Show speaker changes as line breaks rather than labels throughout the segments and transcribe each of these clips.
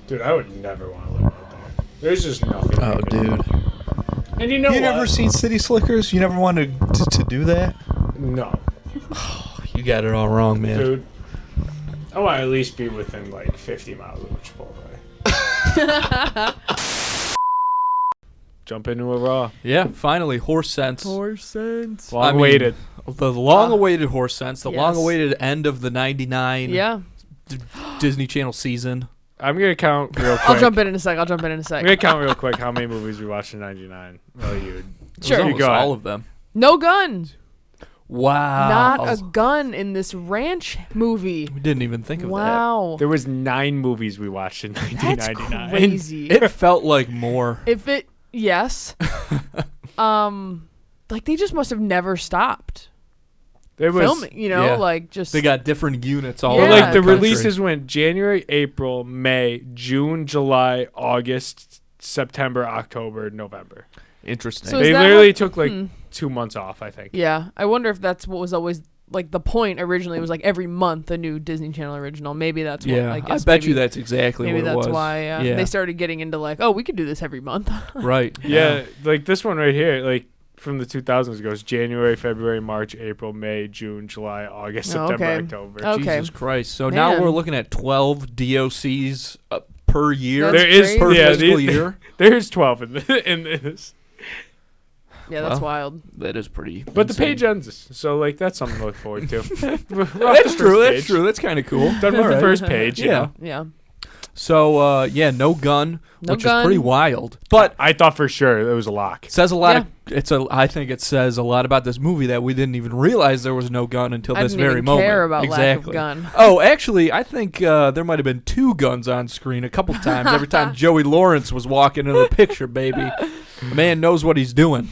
Dude, I would never want to live out there. There's just nothing.
Oh, dude.
And you know
You
what?
never seen City Slickers? You never wanted to do that?
No.
You got it all wrong, man.
Dude, I want to at least be within like 50 miles of Chipotle. Jump into a raw.
Yeah, finally, horse sense.
Horse sense.
Long awaited.
The long-awaited horse sense. The
Yes.
long-awaited end of the '99
Yeah.
Disney Channel season.
I'm going to count real quick.
I'll jump in a sec.
I'm going to count real quick how many movies we watched in 99. Well, you.
Sure.
Almost
go
all
ahead.
of them.
No gun.
Wow.
Not a gun in this ranch movie.
We didn't even think of
Wow.
There was 9 movies we watched in
That's
1999.
crazy.
that. It felt like more.
Yes. Like they just must have never stopped
There was
filming,
Yeah.
like just
They got different units all
Yeah.
over
Well, like the
country.
releases went January, April, May, June, July, August, September, October, November.
Interesting.
So is
They
that
literally
what-
took like 2 months off, I think.
Yeah, I wonder if that's what was always like the point originally was like every month a new Disney Channel original. Maybe that's what
yeah,
I guess.
bet
maybe,
you that's exactly
maybe
what it was.
that's why they started getting into like, oh, we could do this every month.
Right.
Yeah, like this one right here, like from the 2000s goes January, February, March, April, May, June, July, August,
Oh,
September,
okay.
October.
Oh. Okay.
Jesus Christ. So now
Man.
we're looking at 12 DOCs per year.
That's
There is
crazy.
per
yeah,
fiscal year.
There's 12 in this.
Yeah, that's
Well,
wild.
That is pretty.
But the
insane.
page ends, so like that's something to look forward to.
That's true. That's true. That's kind of cool.
Done with
All
the
right.
first page, you
Yeah.
know.
Yeah.
So no gun,
No
which
gun.
is pretty wild. But
I thought for sure it was a lock.
it says a lot I think it says a lot about this movie that we didn't even realize there was no gun until
I
this
didn't
very
even
moment.
care about
exactly.
lack of gun.
Oh, actually, I think there might have been 2 guns on screen a couple times. Every time Joey Lawrence was walking into the picture, baby. The man knows what he's doing.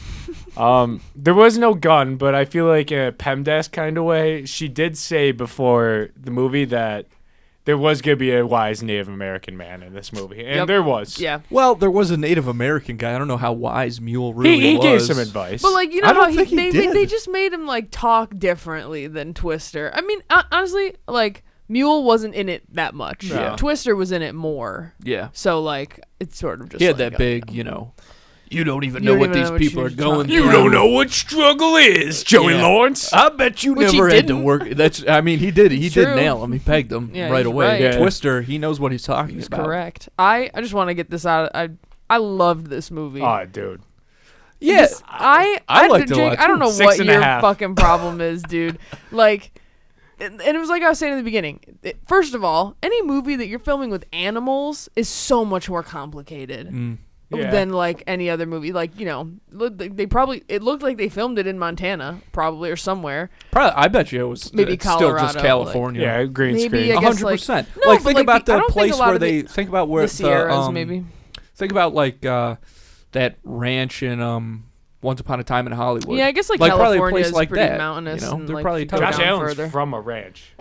There was no gun, but I feel like in a PEMDAS kind of way, she did say before the movie that there was going to be a wise Native American man in this movie. And
Yep.
there was.
Yeah.
Well, there was a Native American guy. I don't know how wise Mule really
He
was.
gave some advice.
But like you
I
know
don't
how
think he
they
did.
just made him like talk differently than Twister. I mean, honestly, like Mule wasn't in it that much.
Yeah.
Twister was in it more.
Yeah.
So like it's sort of just
He had
like
that big, you don't even
You
know
don't
what
even
these
know what
people
you're
are going
talking
through.
you don't know what struggle is, Joey
Yeah.
Lawrence.
I bet you
Which he
never had to
didn't.
work. I mean, he did. He did
True.
nail him. He pegged him
Yeah,
right
he's
away.
right.
Yeah.
Twister, he knows what he's talking
He's
about.
correct. I just want to get this out. I loved this movie.
Oh, dude.
Yeah,
Just- I
liked it a
Jake,
lot,
I don't
too.
know
6.5.
what your fucking problem is, dude. Like, and it was like I was saying in the beginning. First of all, any movie that you're filming with animals is so much more complicated
Yeah.
than like any other movie. Like, they probably it looked like they filmed it in Montana, probably or somewhere.
Probably, I bet you it was
Maybe
it's still just
Colorado,
California.
Yeah, green
Maybe
screen.
I guess, like-
100%.
No,
Like
but,
think
like,
about
I
the
don't think a
place
lot
where
of the-
think about where
The Sierras, maybe.
Think about like that ranch in Once Upon a Time in Hollywood.
Yeah, I guess like
probably a
California
place
is
like
pretty
that,
mountainous.
you know?
And,
They're
like,
probably
if you go
tough.
Josh
down
Allen's
further.
from a ranch.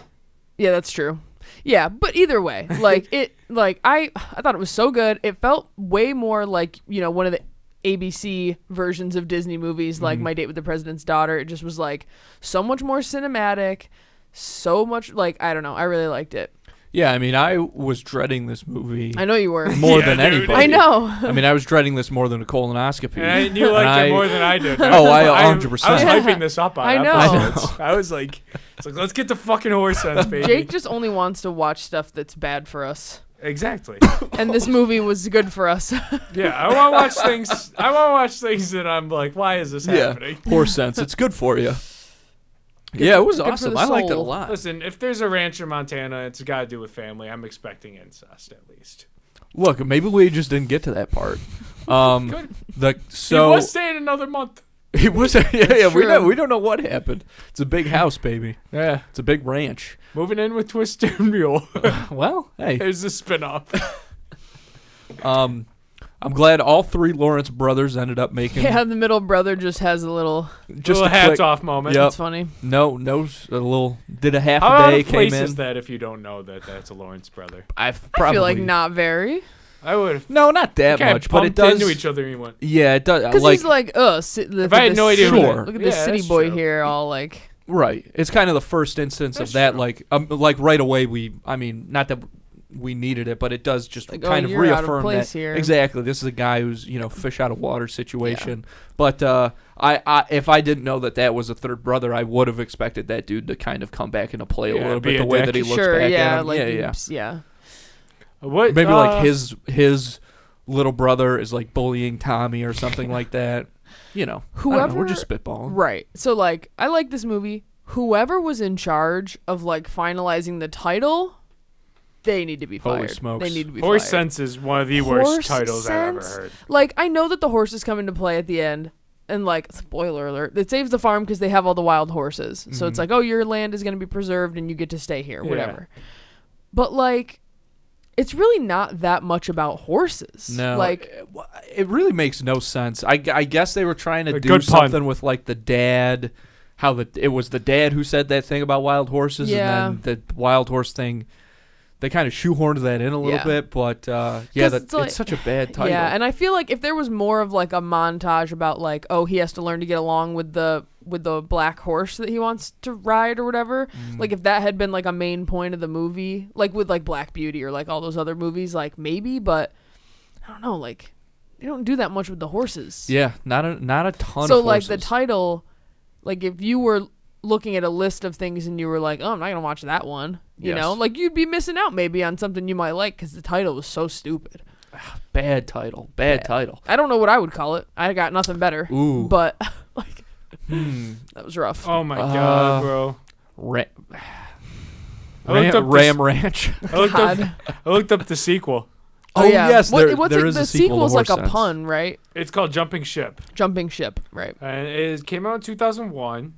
Yeah, that's true. Yeah, but either way, like I thought it was so good. It felt way more like, one of the ABC versions of Disney movies, like My Date with the President's Daughter. It just was like so much more cinematic, so much like I don't know. I really liked it.
Yeah, I mean, I was dreading this movie
I know you were.
more
Yeah,
than
dude.
anybody.
I know.
I mean, I was dreading this more than a colonoscopy.
And you liked
And
it more than I did.
Oh, I
I
100%.
was
Yeah.
hyping this up on
I know.
episodes. I was like, let's get the fucking horse sense, baby.
Jake just only wants to watch stuff that's bad for us.
Exactly.
And this movie was good for us.
Yeah, I want to watch things. I want to watch things that I'm like, why is this
Yeah,
happening?
horse sense. It's good for you. Yeah, it was
good for
awesome.
the
I liked it a
soul.
lot.
Listen, if there's a ranch in Montana, it's got to do with family. I'm expecting incest at least.
Look, maybe we just didn't get to that part.
Good.
The
He
so
was staying another month.
he was yeah.
True.
We don't know what happened. It's a big house, baby.
Yeah.
It's a big ranch.
Moving in with Twister and Mule.
Well, hey,
Here's the spinoff.
I'm glad all 3 Lawrence brothers ended up making
Yeah, the middle brother just has a little.
just
a
a
hats
quick,
off moment.
Yep.
It's funny.
No, a little did a half
How
a
out
day
of
came
place
in.
is that if you don't know that that's a Lawrence brother?
I
I feel like not very.
I would have.
No, not that
Kind
much,
of
but it
bumped
does.
into each other and we went.
Yeah, it does.
Because
Like
he's like,
If I had no idea
who
Sure.
that-
Look at this
Yeah,
city
that's
boy
true.
here, all like.
right. It's kind of the first instance
That's
of that.
true.
Like right away. I mean, not that we needed it, but it does just
Like,
kind of
you're out of
reaffirm
place
that.
here.
Exactly. This is a guy who's, fish out of water situation. But I if I didn't know that was a third brother, I would have expected that dude to kind of come back into play a little
be
bit,
a
the way
dick.
that he looks
Sure,
back
yeah,
at him.
like,
Yeah.
What?
Maybe like his little brother is like bullying Tommy or something like that. I don't know, we're just spitballing.
Right. So, like, I like this movie. Whoever was in charge of, like, finalizing the title, they need to be fired.
Holy smokes.
They need to be
Horse
fired.
Sense is one of the
Horse
worst titles I've ever
Sense?
heard.
Like, I know that the horses come into play at the end. And, like, spoiler alert, it saves the farm because they have all the wild horses. So it's like, oh, your land is going to be preserved and you get to stay here, whatever. But, like, it's really not that much about horses.
No,
Like,
it really makes no sense. I guess they were trying to
A
do
good pun.
something with like the dad, it was the dad who said that thing about wild horses,
Yeah.
and then the wild horse thing. They kind of shoehorned that in a little bit, but it's such a bad title.
yeah, and I feel like if there was more of like a montage about like, oh, he has to learn to get along with the black horse that he wants to ride or whatever, like if that had been like a main point of the movie, like with like Black Beauty or like all those other movies, like maybe, but I don't know, like they don't do that much with the horses.
Yeah, not a ton.
So
of
like
horses.
the title, like if you were looking at a list of things and you were like, oh, I'm not gonna watch that one, you know, like you'd be missing out maybe on something you might like because the title was so stupid.
Bad title. Bad title.
I don't know what I would call it. I got nothing better.
Ooh.
But like that was rough.
Oh my god, bro.
Ram Ranch.
I looked up the sequel.
Oh,
yeah.
yes,
What's
there
it,
is
the
a sequel to
sequel's like
Horse
a
Sense.
pun, right?
It's called Jumping Ship,
Jumping ship, right?
and it came out in 2001.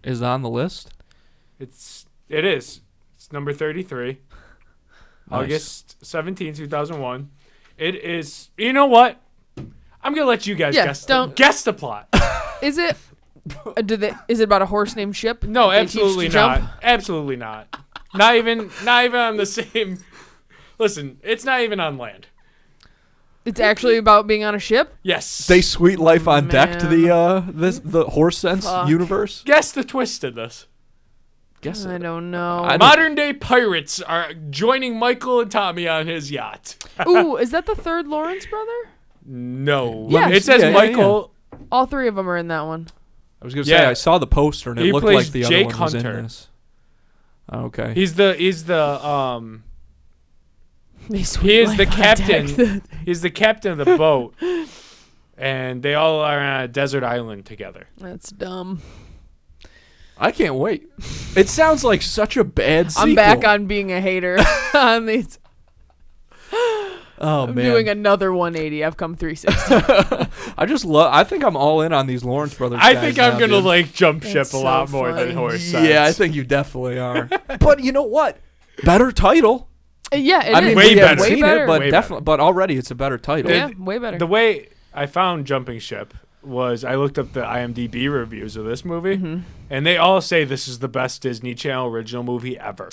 Is it on the list?
It is. It's number 33.
Nice.
August 17, 2001. It is. You know what? I'm gonna let you guys
Yeah,
guess the plot.
Is it? Is it about a horse named Ship?
No,
They teach to
absolutely
jump?
not. Absolutely not. Not even on the same. Listen, it's not even on land.
It's actually about being on a ship.
Yes.
They sweet life on deck to
Man.
the Horse Sense
Fuck.
universe.
Guess the twist in this.
Guess
I
it.
don't know.
I don't-
Modern day pirates are joining Michael and Tommy on his yacht.
Ooh, is that the third Lawrence brother?
No.
Yeah.
It says
Yeah, yeah,
Michael.
All three of them are in that one.
I was gonna
Yeah.
say I saw the poster and it
He
looked
plays
like the
Jake
other one was
Hunter.
in this. Okay.
He's the
They
he
sweet
is the
life on
captain.
deck.
He's the captain of the boat. And they all are on a desert island together.
That's dumb.
I can't wait. It sounds like such a bad sequel.
I'm back on being a hater on these.
Oh
I'm
man.
doing another 180. I've come 360.
I think I'm all in on these Lawrence brothers.
I
guys
think I'm
now,
gonna
dude.
like jump
That's
ship a
so
lot more
funny.
than Horse Sense.
Yeah, I think you definitely are. But you know what? Better title.
Yeah, it
I mean,
is.
Way
we haven't
better.
seen
Way
it, but
better.
definitely, but already it's a better title.
Yeah, way better.
The way I found Jumping Ship was I looked up the IMDb reviews of this movie,
Mm-hmm.
and they all say this is the best Disney Channel original movie ever.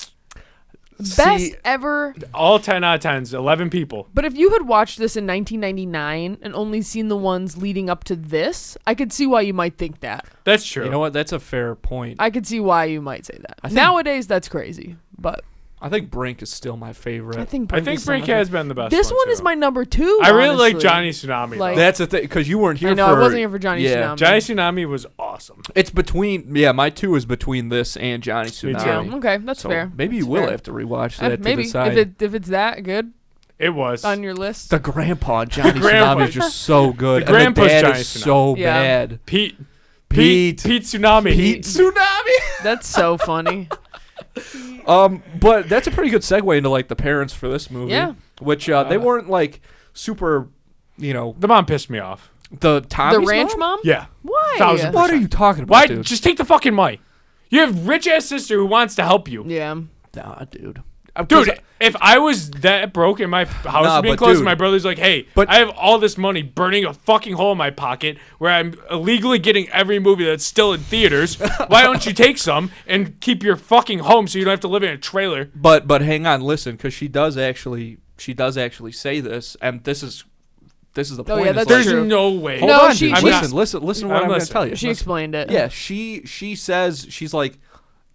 Best ever.
All 10 out of 10s, 11 people.
But if you had watched this in 1999 and only seen the ones leading up to this, I could see why you might think that.
That's true.
You know what? That's a fair point.
I could see why you might say that.
I think-
Nowadays, that's crazy. But
I think Brink is still my favorite.
I think
I
Brink
think
is
Brink
so much-
has been the best.
This one
too.
is my number 2.
I really like
honestly.
Johnny Tsunami.
Like-
though.
That's the thing, because you weren't here
I know,
for.
I wasn't here for Johnny Tsunami.
Johnny Tsunami was awesome.
It's between. Yeah, my 2 is between this and Johnny
Me too.
Tsunami.
Yeah, okay, that's
So
fair.
maybe you
That's
will
fair.
have to rewatch that
Maybe
to decide.
if it's that good
It was.
on your list.
The grandpa Johnny
grandpa.
Tsunami is just so good.
The
and
grandpa's
the dad
Johnny
is so
Yeah.
bad.
Pete
Pete
Tsunami.
Pete Tsunami.
That's so funny.
But that's a pretty good segue into like the parents for this movie.
Yeah.
Which they weren't like super,
The mom pissed me off.
the Tommy's
The ranch mom?
Yeah.
Why?
1000%.
What are you talking about,
Why?
dude?
Just take the fucking money. You have rich ass sister who wants to help you.
Yeah.
Nah, dude.
Dude, if I was that broke and my house
Nah,
was being
but
closed,
dude-
my brother's like, hey,
but-
I have all this money burning a fucking hole in my pocket where I'm illegally getting every movie that's still in theaters. Why don't you take some and keep your fucking home so you don't have to live in a trailer?
But hang on, listen, because she does actually say this, and this is the point.
yeah,
is
that's
like,
There's
true.
no way.
Hold
No,
on,
she-
dude.
she-
Listen to what
I'm
I'm going to
listening.
tell you.
She explained it.
Yeah, she says she's like,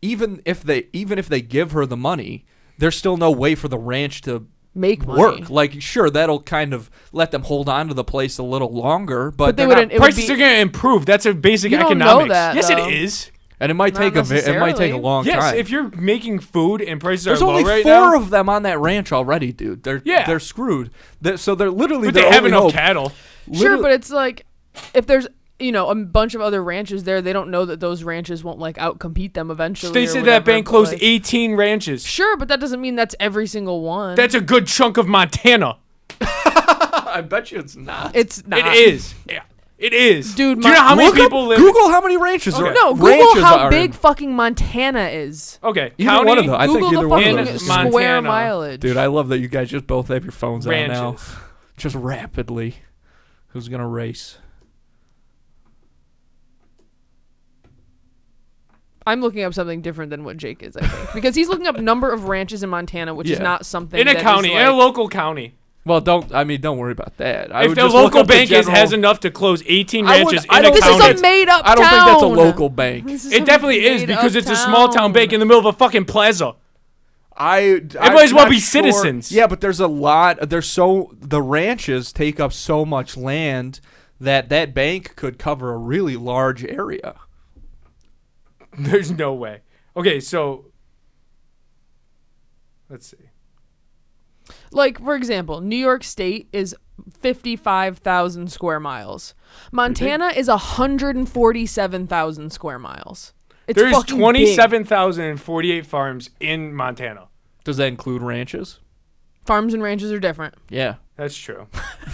even if they give her the money, there's still no way for the ranch to
make money.
work. Like, sure, that'll kind of let them hold on to the place a little longer, but
they
they're
wouldn't. It would
Prices
be,
are going to improve. That's a basic
You don't know
economics.
that,
yes,
though.
it is.
and it might
Not
take a
necessarily.
long
Yes,
time.
if you're making food and prices
There's
are low
only
right
4
now,
of them on that ranch already, dude. They're screwed. So they're literally
but they
their
have
only
enough
hope.
cattle.
sure, but it's like if there's a bunch of other ranches there, they don't know that those ranches won't like outcompete them eventually.
They
or
said
whatever,
that bank
but,
closed
like,
18 ranches.
Sure, but that doesn't mean that's every single one.
That's a good chunk of Montana.
I bet you it's not.
it's not.
It is. Yeah, it is.
Dude,
do you know how many
Look up-
people live?
Google how many ranches
Okay.
are.
No, Google
ranches
how
are
big
in-
fucking Montana is.
Okay,
Either
county,
one of them. I think
Google
either
the
one of
fucking
those.
Montana.
square mileage.
Dude, I love that you guys just both have your phones out now.
ranches.
Just rapidly. Who's gonna race?
I'm looking up something different than what Jake is, I think, because he's looking up number of ranches in Montana, which is
Yeah.
not something
In a
that is,
county, in a
like-
local county.
Well, don't worry about that. I
If
would
the
just look
local
up the
bank
general-
has enough to close 18
I would-
ranches
I
in a
don't
This
think
county,
is a made-up town.
I don't think that's a local bank.
This is
it
a
definitely is because
made-up
it's a small town bank in the middle of a fucking plaza.
I
might as well
not
be
sure-
citizens.
Yeah, but there's a lot. The ranches take up so much land that bank could cover a really large area.
There's no way. Okay, so let's see.
Like, for example, New York State is 55,000 square miles. Montana is 147,000 square miles. It's
There's
fucking big.
27,048 farms in Montana.
Does that include ranches?
Farms and ranches are different.
Yeah.
That's true.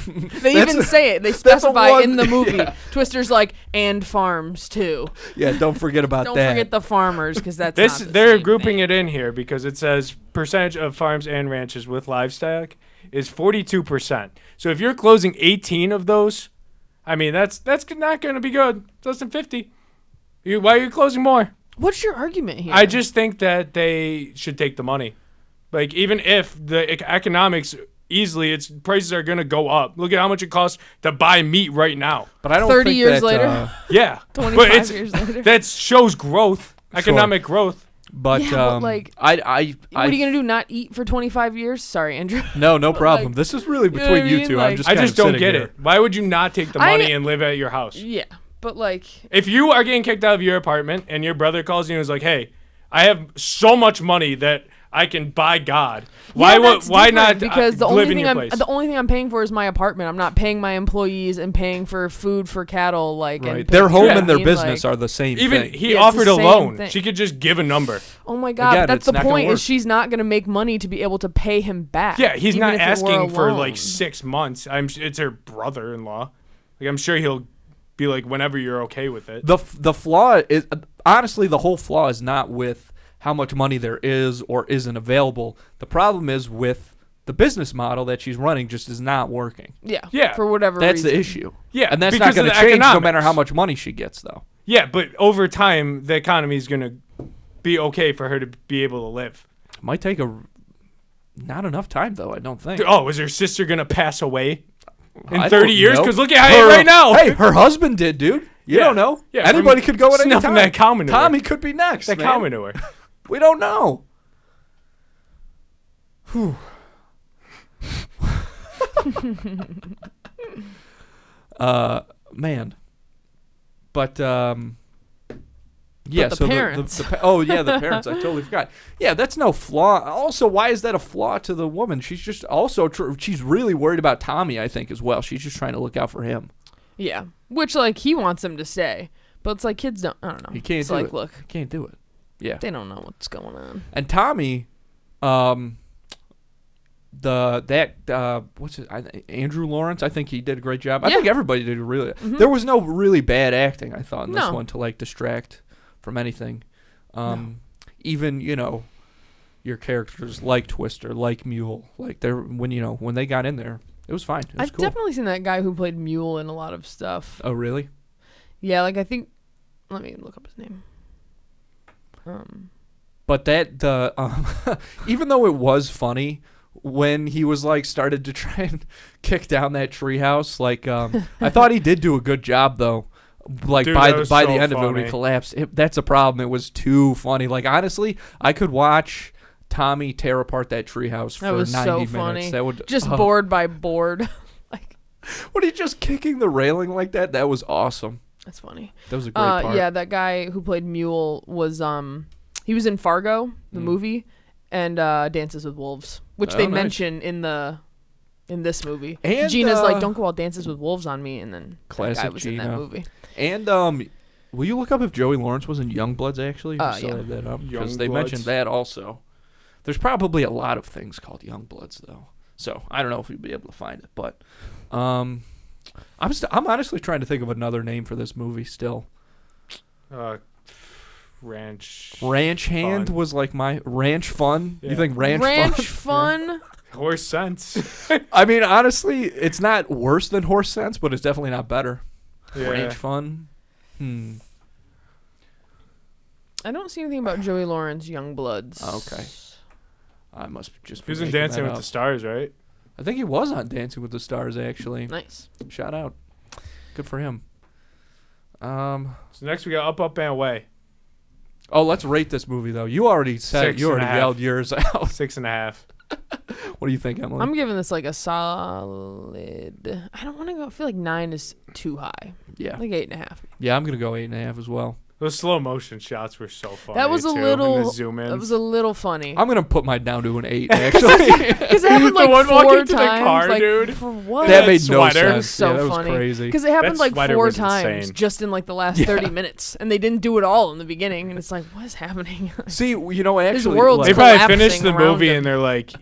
They
That's
even
a-
say it. They
that's a
specify
one-
in the movie.
yeah.
Twister's like, and farms too.
Yeah, don't forget about
Don't
that.
forget the farmers, because that's
This
not the
they're
same
grouping
thing.
it in here because it says percentage of farms and ranches with livestock is 42%. So if you're closing 18 of those, I mean that's not going to be good. It's less than 50. Why are you closing more?
What's your argument here?
I just think that they should take the money. Like even if the economics easily, its prices are going to go up. Look at how much it costs to buy meat right now.
But I don't
30
think
years
that,
later?
Yeah,
25 years later.
that shows growth, economic growth.
But,
Yeah, but, like,
I
What are you gonna do? Not eat for 25 years? Sorry, Andrew.
No problem.
like,
this is really
know what
between
I
you
mean?
two.
Like-
I'm just
I
kind
just
of
don't
sitting
get
here.
it. Why would you not take the
I-
money and live at your house?
Yeah, but like,
If you are getting kicked out of your apartment and your brother calls you and is like, "Hey, I have so much money that I can buy God. Why
yeah, that's
why
different,
not
Because the
live
only
in
thing
your
I'm
place?"
the only thing I'm paying for is my apartment. I'm not paying my employees and paying for food for cattle. Like,
Right.
and
Their home
Yeah.
and their
paying,
business
like-
are the same
Even
thing.
he
Yeah, it's
offered
the
a
same
loan.
thing.
She could just give a number.
Oh my God,
Again,
that's
it's
the
not gonna
point.
work.
Is she's not gonna make money to be able to pay him back.
Yeah, he's
even
not
if it were
asking
a
for
loan.
like 6 months. It's her brother-in-law. Like I'm sure he'll be like, whenever you're okay with it.
The flaw is honestly the whole flaw is not with how much money there is or isn't available. The problem is with the business model that she's running just is not working.
Yeah.
for whatever
That's
reason.
the issue.
Yeah,
And that's
because
not going
of
to
the
change no
economics.
matter how much money she gets, though.
Yeah, but over time, the economy is going to be okay for her to be able to live.
Might take not enough time, though, I don't think.
Oh, is her sister going to pass away in
I
30
don't
years?
know.
Because look at how he is right now.
Hey, her husband did, dude. You
Yeah.
don't know.
Yeah,
Anybody
from
could go at any
snuffing
time.
that cow manure.
Tommy could be next,
that
man.
cow manure.
We don't know. Whew. Man. But yeah,
the
so
parents.
the parents. I totally forgot. Yeah, that's no flaw. Also, why is that a flaw to the woman? She's just also she's really worried about Tommy, I think, as well. She's just trying to look out for him.
Yeah, which like he wants him to stay, but it's like kids don't. I don't know.
He can't
It's
do
like,
it.
look,
He can't do it. Yeah.
they don't know what's going on.
And Tommy, what's it? Andrew Lawrence. I think he did a great job. I
Yeah.
think everybody did really. There was no really bad acting. I thought in this
No.
one to like distract from anything. Even your characters like Twister, like Mule, like when they got in there, it was fine. It was
I've
cool.
definitely seen that guy who played Mule in a lot of stuff.
Oh really?
Yeah, like I think. Let me look up his name.
But even though it was funny when he was like started to try and kick down that treehouse, like I thought he did do a good job though. Like
Dude,
by
that was
the
so
end of it when he
funny.
collapsed, that's a problem. It was too funny. Like honestly, I could watch Tommy tear apart that treehouse for
That was
90
so
minutes.
funny.
That would
Just board by board. Like,
What are you just kicking the railing like that? That was awesome.
that's funny.
That was a great part.
Yeah, that guy who played Mule was he was in Fargo, the movie, and Dances with Wolves, which they
nice.
mention in this movie.
And,
Gina's like, "Don't go out dances with wolves on me," and then
Classic
that guy was in that
Gina.
movie.
And will you look up if Joey Lawrence was in Youngbloods actually? You still
Yeah.
have that up? Because they
Youngbloods.
mentioned that also. There's probably a lot of things called Youngbloods though, so I don't know if we'd be able to find it. But I'm honestly trying to think of another name for this movie still.
Ranch
Hand
Fun.
was like my Ranch Fun.
Yeah.
You think Ranch
Fun.
Horse sense.
I mean, honestly, it's not worse than Horse Sense, but it's definitely not better.
Yeah.
Ranch Fun.
I don't see anything about Joey Lawrence Youngbloods.
Okay. I must just be
He was in
making
Dancing
that
with
up.
the Stars, right?
I think he was on Dancing with the Stars, actually.
Nice.
Shout out. Good for him.
So next we got Up, Up, and Away.
Oh, let's rate this movie, though. You already said,
6.5.
you already yelled yours out.
6.5.
What do you think, Emily?
I'm giving this like a solid. I don't want to go. I feel like 9 is too high.
Yeah.
Like 8.5.
Yeah, I'm going to go 8.5 as well.
Those slow motion shots were so funny.
That was a
too,
little.
and the zoom in.
That was a little funny.
I'm going to put mine down to an 8, actually.
Because it happened
The
like
one walking
4
to the
times.
car,
like,
dude.
For what?
that
That
made no
sweater.
sense.
So
yeah, that
funny.
was crazy.
Because it happened
That
like
sweater
4
was
times
insane.
just in like the last 30 minutes, and they didn't do it all in the beginning. And it's like, what is happening?
See, you know, actually,
world's
like-
They probably
collapsing
finished the
around
movie
him.
and they're like,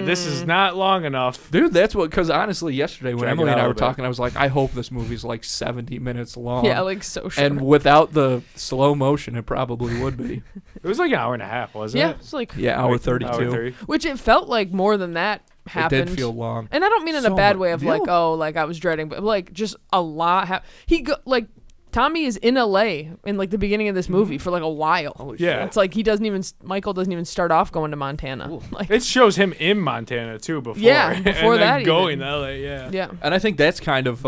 this is not long enough.
dude, that's what, because honestly, yesterday when
Drag it
Emily and
out
I
a
were
bit.
talking, I was like, I hope this movie's like 70 minutes long.
Yeah, like so short.
And without the slow motion, it probably would be.
It was like an hour and a half, wasn't
yeah,
it?
it's like,
Yeah, hour
Like,
32.
Hour 30.
which it felt like more than that happened.
It did feel long.
And I don't mean in
So
a bad
mu-
way of like,
yeah.
oh, like I was dreading, but like just a lot. Like Tommy is in LA in like the beginning of this movie for like a while.
Holy
Yeah.
shit.
It's like Michael doesn't even start off going to Montana. Like,
It shows him in Montana too before.
Yeah, before
and then
that
going
even.
to LA. Yeah.
yeah.
And I think that's kind of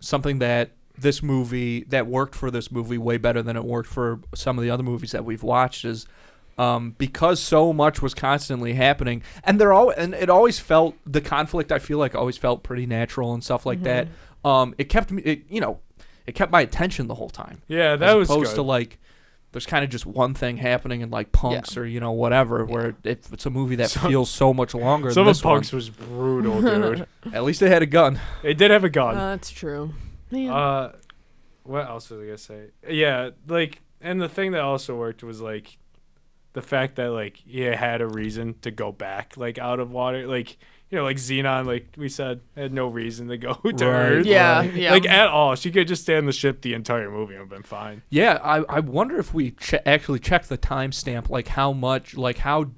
something that this movie, that worked for this movie way better than it worked for some of the other movies that we've watched, is because so much was constantly happening, and it always felt, the conflict, I feel like, always felt pretty natural and stuff like that. It kept me, it kept my attention the whole time.
Yeah, that was
as opposed
good.
to like, there's kind of just one thing happening in like Punks or whatever, where it's a movie that feels so much longer.
Some
than
of
this one.
Punks was brutal, dude.
At least they had a gun.
They did have a gun.
That's true. Man.
What else was I gonna say? Yeah, like, and the thing that also worked was like the fact that like he had a reason to go back like out of water, like, you know, like Xenon, like we said, had no reason to go to
Right.
Earth.
Yeah, yeah.
Like at all. She could just stay on the ship the entire movie and have been fine.
Yeah, I wonder if we actually check the timestamp, like how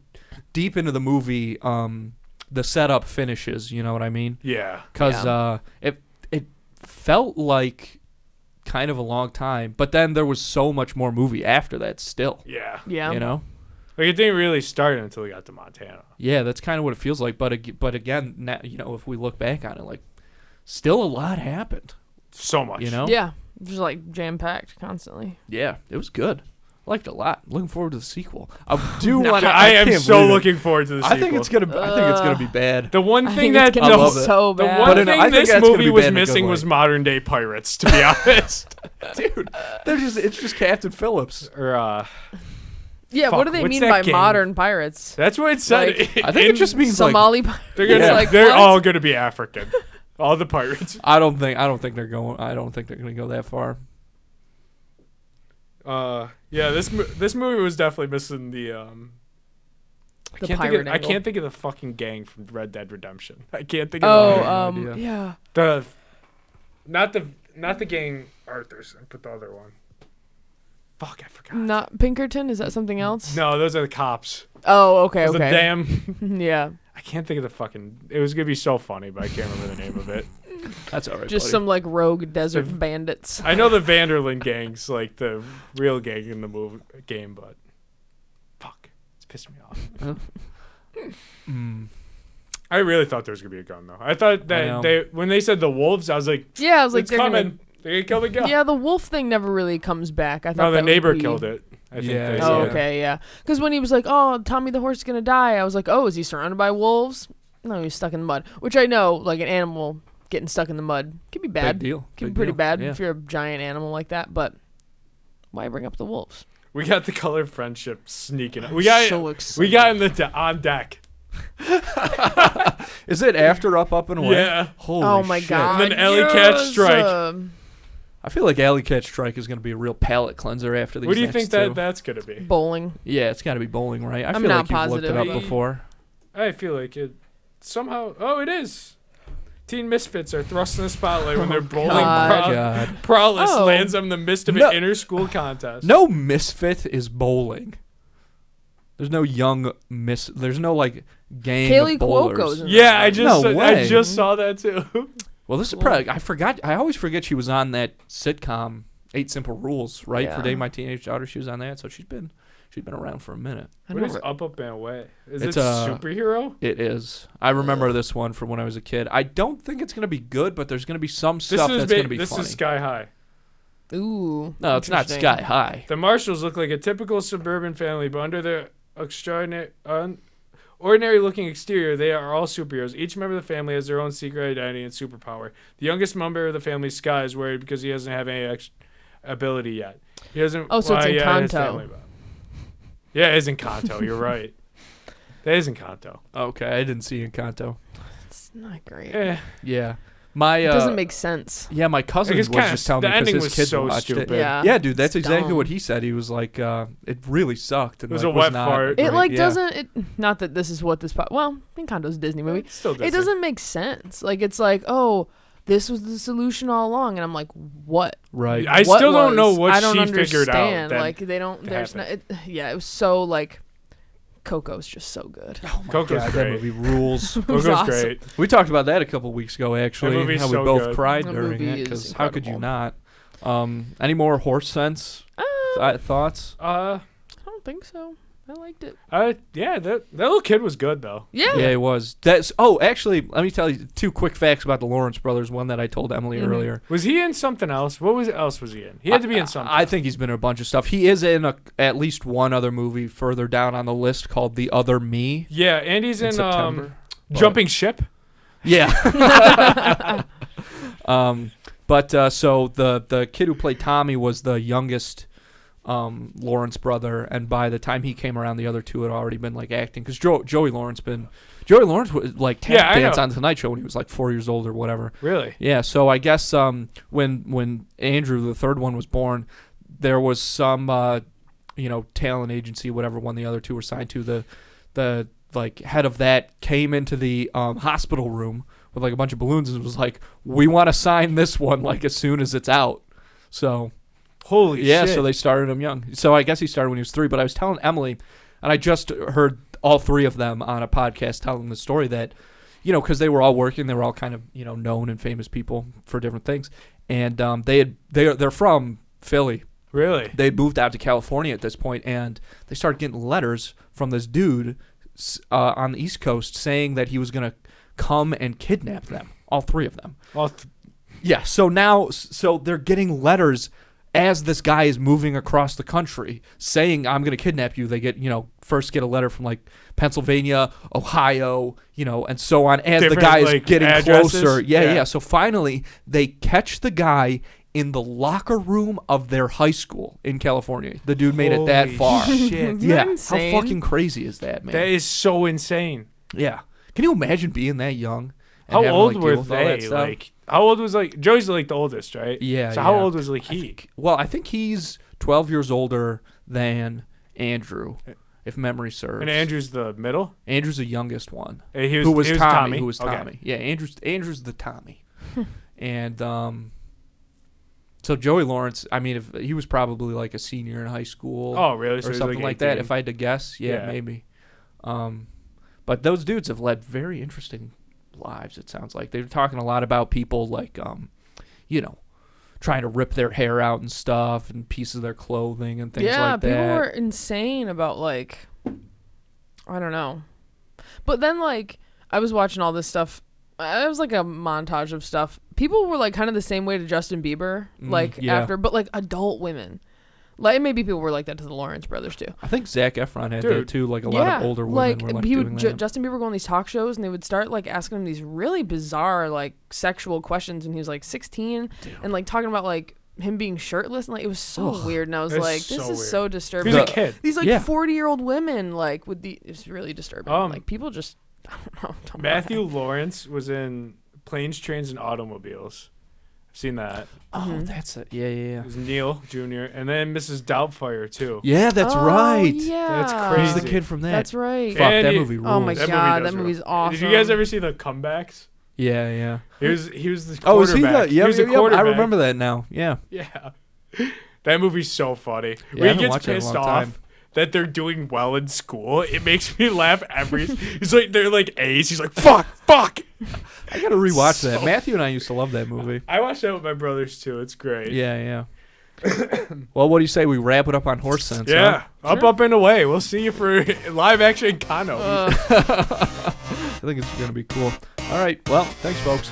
deep into the movie the setup finishes. You know what I mean?
Yeah.
Because it felt like kind of a long time, but then there was so much more movie after that still.
Yeah.
yeah.
You know?
Like it didn't really start until we got to Montana.
Yeah, that's kind of what it feels like. But again, now, you know, if we look back on it, like, still a lot happened.
So much.
You know?
Yeah. Just like jam packed constantly.
Yeah, it was good. Liked it a lot. Looking forward to the sequel. I do want.
I am
can't
so
believe it.
looking forward to the sequel.
I think it's gonna be bad.
The one
I
thing
think it's
that
gonna
I
be
love it.
so
the
bad.
one
But I
thing
think
this
that's gonna
movie
be
was
bad in a good
missing
way.
was modern day pirates, to be honest.
Dude, it's just Captain Phillips.
Or
Yeah,
Fuck,
what do they
what's
mean
that
by
game?
modern pirates?
that's what it said.
Like,
I think it just means like
Somali pirates?
they're gonna,
Like,
they're
what?
all gonna be African. All the pirates.
I don't think they're gonna go that far.
Yeah, this movie was definitely missing the
The pirate
I
angle.
can't think of the fucking gang from Red Dead Redemption. I can't think of
Oh,
no idea.
yeah.
the not the gang Arthur's, but the other one. Fuck, I forgot.
Not Pinkerton? Is that something else?
No, those are the cops.
Oh, okay,
Those are
okay.
damn.
Yeah.
I can't think of the fucking. It was gonna be so funny, but I can't remember the name of it.
That's all right.
Just
buddy.
some like rogue desert
The-
bandits.
I know the Vanderlyn gang's like the real gang in the movie game, but fuck, it's pissing me off. I really thought there was gonna be a gun though. I thought
I
that
know.
when they said the wolves, I was like,
Yeah, I was like,
it's
they're gonna-
coming. They're gonna kill the guy.
Yeah, the wolf thing never really comes back. I thought
No, the
that would
neighbor
be-
killed it. I think
Yeah,
they
Oh,
said.
okay, yeah. Because when he was like, "Oh, Tommy the horse is gonna die," I was like, "Oh, is he surrounded by wolves?" No, he's stuck in the mud. Which I know, like an animal getting stuck in the mud can be bad.
Big deal.
Can be
Big
pretty
deal.
bad
Yeah.
if you're a giant animal like that. But why bring up the wolves?
We got the color of friendship sneaking up. We
I'm
got
so excited.
we got in on deck.
Is it after Up and Away?
Yeah.
Holy
Oh my
shit.
god!
And then Alley Cat Strike.
I feel like Alley Cat Strike is going to be a real palate cleanser after these
What do you
next
think
two.
that's gonna be?
Bowling.
Yeah, it's got to be bowling, right? I
I'm
feel
not
like you've looked it
positive.
up before.
I feel like it somehow. Oh, it is. Teen Misfits are thrust in the spotlight when they're bowling.
God.
God.
Prowess
Oh.
lands them in the midst of
No.
an inter-school contest.
No misfit is bowling. There's no young There's no like gang
Kaylee
of bowlers.
Cuoco's in
Yeah, I
that.
just
No way.
I just saw that too.
Well, this is probably. I forgot. I always forget she was on that sitcom, 8 Simple Rules, right?
Yeah.
For Dating My Teenage Daughter, she was on that, so she's been around for a minute.
I
What is
never-
Up and Away? Is
It's
it
a-
superhero?
It is. I remember this one from when I was a kid. I don't think it's gonna be good, but there's gonna be some
This
stuff
is
that's gonna be
this
funny.
is Sky High.
Ooh.
No, it's not
interesting.
Sky High.
The Marshalls look like a typical suburban family, but under their ordinary-looking exterior, they are all superheroes. Each member of the family has their own secret identity and superpower. The youngest member of the family, Sky, is worried because he doesn't have any ability yet. He doesn't.
Oh, so it's
his
Encanto.
family, but- Yeah, it is Encanto. You're right. That is Encanto.
Okay, I didn't see Encanto.
It's not great.
Eh,
Yeah, my
It doesn't make sense.
yeah, my cousin was
It's kinda-
just telling
the
me because
ending
his
was
kids
so
watched
stupid.
it.
Yeah.
Yeah, dude, that's
It's
exactly
dumb.
what he said. He was like, it really sucked. And
It was
like,
a wet
not
fart.
great.
It like
Yeah.
doesn't. It not that this is what this. Well, Encanto's a Disney movie.
It's still
It
Disney.
doesn't make sense. Like it's like, oh, this was the solution all along, and I'm like, what?
Right.
I
What
still don't know
was?
what
I don't
she figured out.
understand.
that
Like they don't. There's no.
happened.
Yeah, it was so like. Coco's just so good.
Oh my
Coco's
God, that
great.
movie rules.
It was
Coco's
awesome.
great.
We talked about that a couple weeks ago, actually.
movie's
How we
so
both
good.
cried
That
during
movie
it.
is
Because how could you
incredible.
not? Any more horse sense thoughts?
I don't think so. I liked it.
Yeah, that little kid was good though.
Yeah.
Yeah, it was. That's. Oh, actually, let me tell you 2 quick facts about the Lawrence brothers. One that I told Emily
Mhm.
earlier.
Was he in something else? Else was he in? He had to be in something.
I think he's been in a bunch of stuff. He is in at least one other movie further down on the list called The Other Me.
Yeah, and he's in
September. But-
Jumping Ship.
Yeah. So the kid who played Tommy was the youngest Lawrence brother, and by the time he came around, the other 2 had already been like acting. Because Joey Lawrence was like tap
Yeah, I
dance
know.
on the Tonight Show when he was like 4 years old or whatever.
Really?
Yeah, so I guess when Andrew, the third one, was born, there was some talent agency, whatever one the other 2 were signed to. The like head of that came into the hospital room with like a bunch of balloons and was like, "We want to sign this one like as soon as it's out." So
Holy
yeah,
shit.
so they started him young. So I guess he started when he was 3. But I was telling Emily, and I just heard all 3 of them on a podcast telling the story that, because they were all working, they were all kind of known and famous people for different things, and they're from Philly.
Really?
They had moved out to California at this point, and they started getting letters from this dude on the East Coast saying that he was gonna come and kidnap them, all 3 of them.
Well,
Yeah. So now, they're getting letters as this guy is moving across the country saying, "I'm going to kidnap you." They get, first get a letter from like Pennsylvania, Ohio, and so on as the
Different,
guy is
like,
getting
addresses?
closer.
Yeah.
Yeah. So finally, they catch the guy in the locker room of their high school in California. The dude made it that
Holy
far.
shit.
Isn't
Yeah.
that insane?
How fucking crazy is that, man?
that is so insane.
Yeah. Can you imagine being that young? and
How
having,
old
like,
were
deal with all that
they?
stuff?
Like, how old was Joey's like the oldest, right?
Yeah.
So how
yeah.
old was like he?
I think he's 12 years older than Andrew, if memory serves.
And Andrew's the middle.
Andrew's the youngest one.
He
Who was
Tommy.
Who was
Okay.
Tommy? Yeah, Andrew's the Tommy. And so Joey Lawrence, I mean, if he was probably like a senior in high school
Oh, really? So
or
he's
something like that,
18.
if I had to guess. Yeah,
Yeah.
maybe. But those dudes have led very interesting lives, it sounds like. They were talking a lot about people like trying to rip their hair out and stuff and pieces of their clothing and things
Yeah,
like
people
that.
were insane about like, I don't know. But then like I was watching all this stuff. It was like a montage of stuff. People were like kind of the same way to Justin Bieber, like
yeah.
after, but like adult women, Like maybe people were like that to the Lawrence brothers too.
I think Zac Efron had
Dude.
that too. Like a lot of older women
like
were like
he
doing
would
that.
Justin Bieber would go on these talk shows and they would start like asking him these really bizarre like sexual questions, and he was like 16 and like talking about like him being shirtless, and like it was so weird, and I was
It's
like,
so
this
weird.
is so disturbing.
He's a kid.
These like
Yeah.
40-year-old women like with the it's really disturbing. Like people just I don't know. Don't
Matthew Lawrence was in Planes, Trains, and Automobiles. I've seen that.
Oh, that's it. Yeah, yeah,
It was Neil Jr. and then Mrs. Doubtfire too.
yeah. That's
Oh,
right.
Yeah,
That's
He's
crazy.
the kid from that.
That's right.
Fuck,
And
that
he-
movie rules.
Oh my
That movie
god,
does
that
rule.
movie's awesome.
Did you guys ever see the Comebacks?
Yeah, yeah.
He was the
Oh, is he
quarterback.
the? Yeah,
he was the
yeah, I
quarterback.
remember that now. Yeah.
Yeah. That movie's so funny.
Yeah, I
When he
haven't
gets
watched that in a
pissed
long
off
time.
that they're doing well in school, it makes me laugh every. He's like, they're like A's. He's like, fuck.
I gotta rewatch that.
So-
Matthew and I used to love that movie.
I watched that with my brothers too. It's great.
Yeah, yeah. Well, what do you say we wrap it up on horse sense?
Yeah.
Huh?
Up and away. We'll see you for live action Kano.
I think it's gonna be cool. All right. Well, thanks, folks.